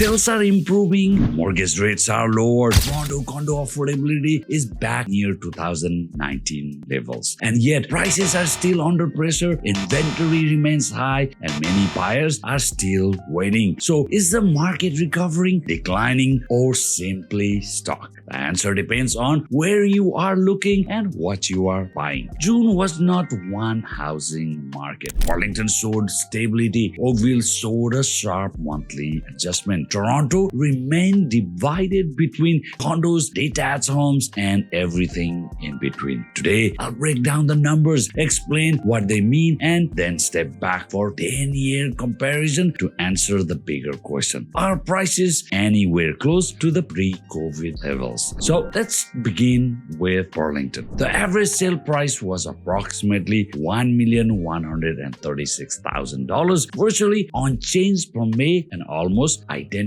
Sales are improving, mortgage rates are lower, condo affordability is back near 2019 levels. And yet, prices are still under pressure, inventory remains high, and many buyers are still waiting. So, is the market recovering, declining, or simply stuck? The answer depends on where you are looking and what you are buying. June was not one housing market. Burlington showed stability. Oakville showed a sharp monthly adjustment. Toronto remained divided between condos, detached homes, and everything in between. Today, I'll break down the numbers, explain what they mean, and then step back for 10-year comparison to answer the bigger question. Are prices anywhere close to the pre-COVID levels? So let's begin with Burlington. The average sale price was approximately $1,136,000, virtually unchanged from May and almost identical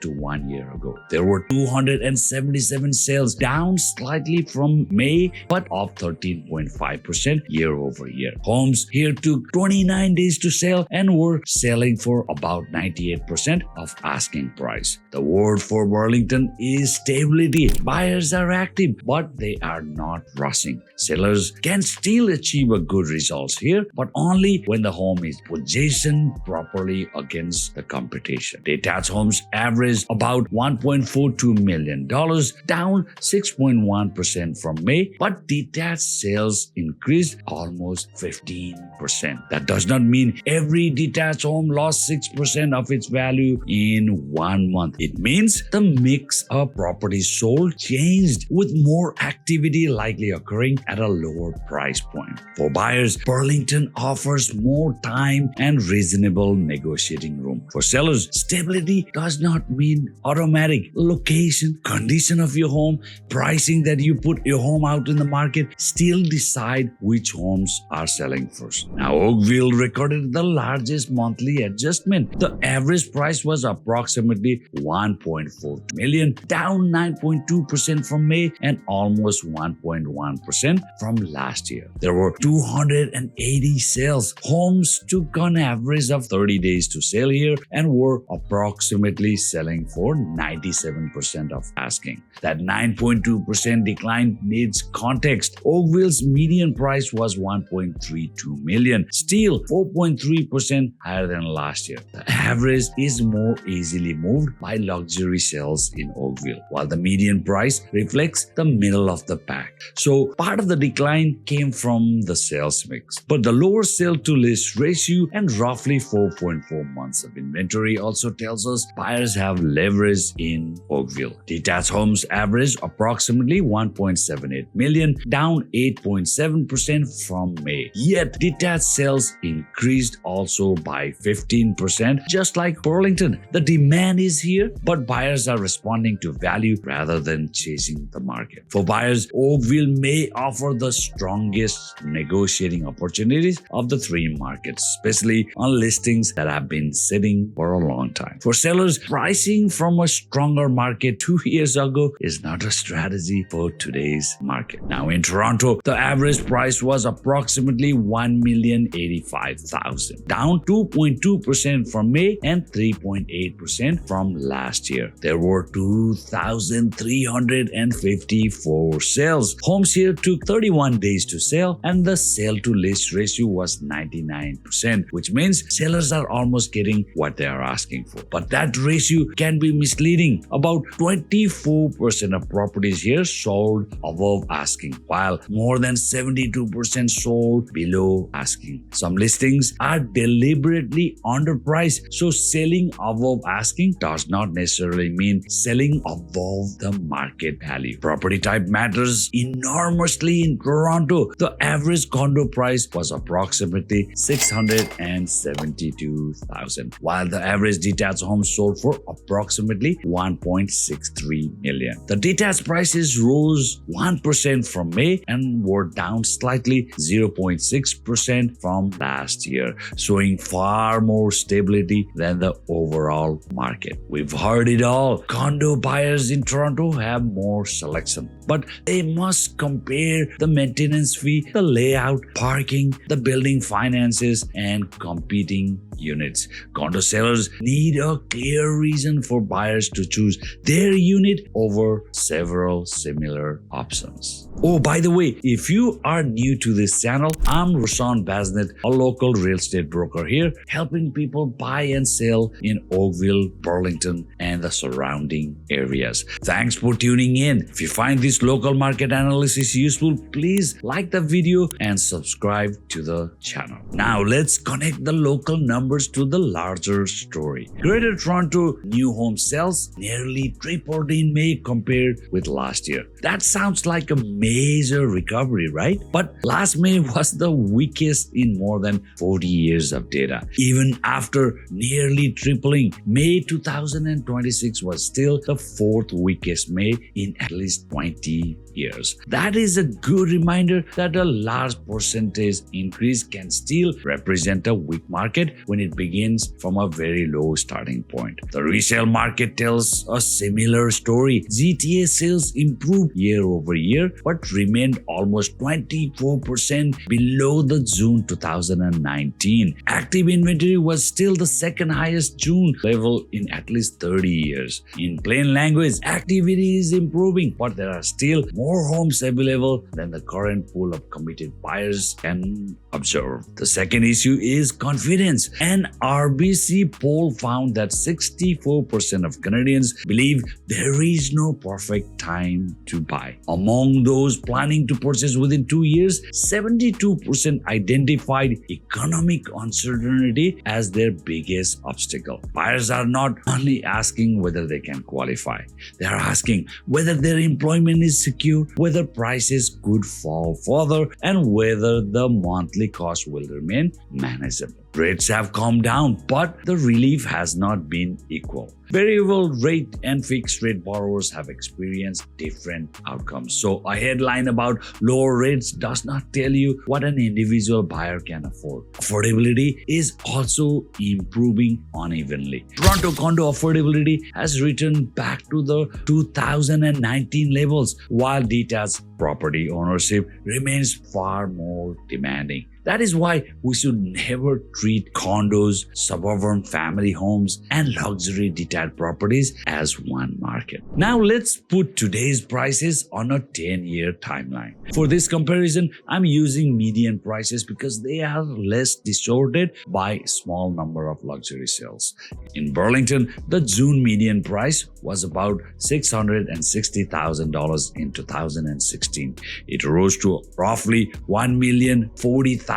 to 1 year ago. There were 277 sales, down slightly from May, but up 13.5% year over year. Homes here took 29 days to sell and were selling for about 98% of asking price. The word for Burlington is stability. Buyers are active, but they are not rushing. Sellers can still achieve a good results here, but only when the home is positioned properly against the competition. Detached homes averaged about $1.42 million, down 6.1% from May, but detached sales increased almost 15%. That does not mean every detached home lost 6% of its value in 1 month. It means the mix of properties sold changed, with more activity likely occurring at a lower price point. For buyers, Burlington offers more time and reasonable negotiating room. For sellers, stability does not mean automatic. Location, condition of your home, pricing that you put your home out in the market still decide which homes are selling first. Now, Oakville recorded the largest monthly adjustment. The average price was approximately $1.4 million, down 9.2% from May and almost 1.1% from last year. There were 280 sales. Homes took an average of 30 days to sell here and were approximately selling for 97% of asking. That 9.2% decline needs context. Oakville's median price was $1.32 million, still 4.3% higher than last year. The average is more easily moved by luxury sales in Oakville, while the median price reflects the middle of the pack. So part of the decline came from the sales mix. But the lower sale to list ratio and roughly 4.4 months of inventory also tells us buyers have leverage in Oakville. Detached homes averaged approximately $1.78 million, down 8.7% from May. Yet detached sales increased also by 15%, just like Burlington. The demand is here, but buyers are responding to value rather than chasing the market. For buyers, Oakville may offer the strongest negotiating opportunities of the three markets, especially on listings that have been sitting for a long time. For sellers, pricing from a stronger market 2 years ago is not a strategy for today's market. Now in Toronto, the average price was approximately $1,085,000, down 2.2% from May and 3.8% from last year. There were 2,354 sales. Homes here took 31 days to sell and the sale to list ratio was 99%, which means sellers are almost getting what they are asking for. But that ratio can be misleading. About 24% of properties here sold above asking, while more than 72% sold below asking. Some listings are deliberately underpriced, so selling above asking does not necessarily mean selling above the market value. Property type matters enormously in Toronto. The average condo price was approximately $672,000, while the average detached home sold for approximately $1.63 million. The detached prices rose 1% from May and were down slightly 0.6% from last year, showing far more stability than the overall market. We've heard it all. Condo buyers in Toronto have more selection, but they must compare the maintenance fee, the layout, parking, the building finances, and competing units. Condo sellers need a clear reason for buyers to choose their unit over several similar options. Oh, by the way, if you are new to this channel, I'm Roshan Basnet, a local real estate broker here, helping people buy and sell in Oakville, Burlington, and the surrounding areas. Thanks for tuning in. If you find this local market analysis useful, please like the video and subscribe to the channel. Now let's connect the local numbers to the larger story. Greater Toronto new home sales nearly tripled in May compared with last year. That sounds like a major recovery, right? But last May was the weakest in more than 40 years of data. Even after nearly tripling, May 2026 was still the fourth weakest May in at least 20 years. That is a good reminder that a large percentage increase can still represent a weak market when it begins from a very low starting point. The resale market tells a similar story. GTA sales improved year over year but remained almost 24% below the June 2019. Active inventory was still the second highest June level in at least 30 years. In plain language, activity is improving, but there are still more homes available than the current pool of committed buyers can observe. The second issue is confidence. An RBC poll found that 64% of Canadians believe there is no perfect time to buy. Among those planning to purchase within 2 years, 72% identified economic uncertainty as their biggest obstacle. Buyers are not only asking whether they can qualify, they are asking whether their employment is secure, whether prices could fall further, and whether the monthly cost will remain manageable. Rates have come down, but the relief has not been equal. Variable rate and fixed rate borrowers have experienced different outcomes. So a headline about lower rates does not tell you what an individual buyer can afford. Affordability is also improving unevenly. Toronto condo affordability has returned back to the 2019 levels, while detached property ownership remains far more demanding. That is why we should never treat condos, suburban family homes, and luxury detached properties as one market. Now let's put today's prices on a 10-year timeline. For this comparison, I'm using median prices because they are less distorted by a small number of luxury sales. In Burlington, the June median price was about $660,000 in 2016. It rose to roughly $1,040,000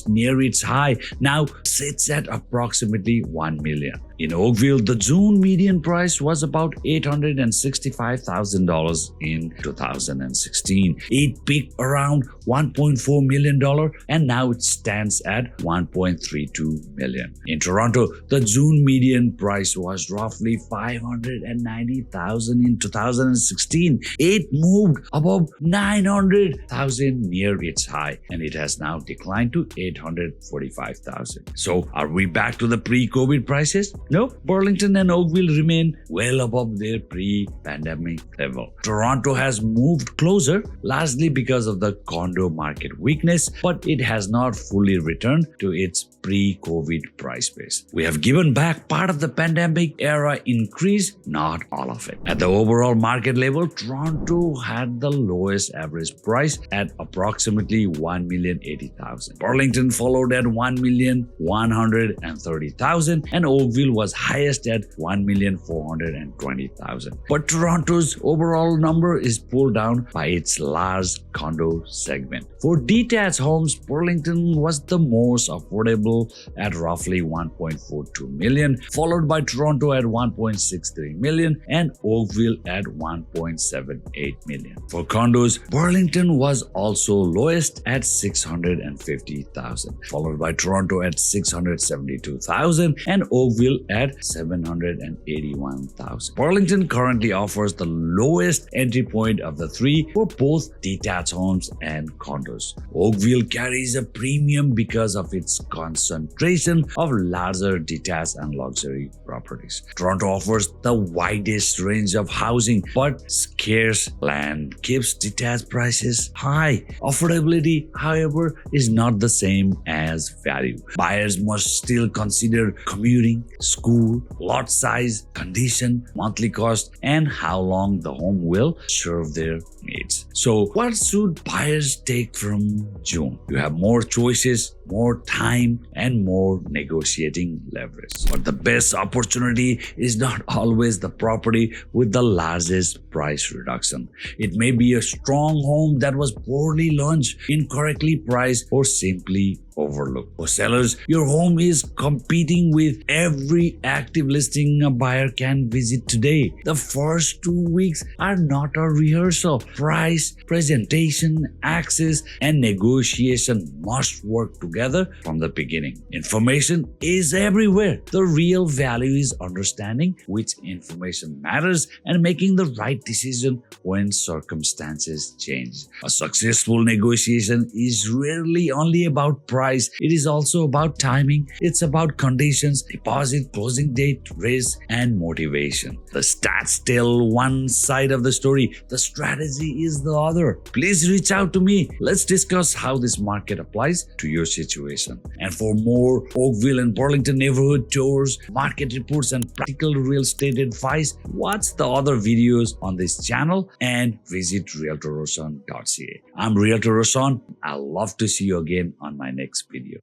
near its high, now sits at approximately $1 million. In Oakville, the June median price was about $865,000 in 2016. It peaked around $1.4 million and now it stands at $1.32 million. In Toronto, the June median price was roughly $590,000 in 2016. It moved above $900,000 near its high and it has now declined to $845,000. So are we back to the pre-COVID prices? No, Burlington and Oakville remain well above their pre-pandemic level. Toronto has moved closer, largely because of the condo market weakness, but it has not fully returned to its pre-COVID price base. We have given back part of the pandemic era increase, not all of it. At the overall market level, Toronto had the lowest average price at approximately $1,080,000. Burlington followed at $1,130,000 and Oakville was highest at $1,420,000. But Toronto's overall number is pulled down by its large condo segment. For detached homes, Burlington was the most affordable at roughly $1.42 million, followed by Toronto at $1.63 million and Oakville at $1.78 million. For condos, Burlington was also lowest at $650,000, followed by Toronto at $672,000 and Oakville at $781,000. Burlington currently offers the lowest entry point of the three for both detached homes and condos. Oakville carries a premium because of its concept concentration of larger detached and luxury properties. Toronto offers the widest range of housing, but scarce land keeps detached prices high. Affordability, however, is not the same as value. Buyers must still consider commuting, school, lot size, condition, monthly cost, and how long the home will serve their needs. So, what should buyers take from June? You have more choices, more time, and more negotiating leverage. But the best opportunity is not always the property with the largest price reduction. It may be a strong home that was poorly launched, incorrectly priced, or simply overlooked. For sellers, your home is competing with every active listing a buyer can visit today. The first 2 weeks are not a rehearsal. Price, presentation, access, and negotiation must work together from the beginning. Information is everywhere. The real value is understanding which information matters and making the right decision when circumstances change. A successful negotiation is rarely only about price. It is also about timing. It's about conditions, deposit, closing date, risk, and motivation. The stats tell one side of the story. The strategy is the other. Please reach out to me. Let's discuss how this market applies to your situation. And for more Oakville and Burlington neighborhood tours, market reports, and practical real estate advice, watch the other videos on this channel and visit RealtorRoshan.ca. I'm Realtor Roshan. I'll love to see you again on my next video.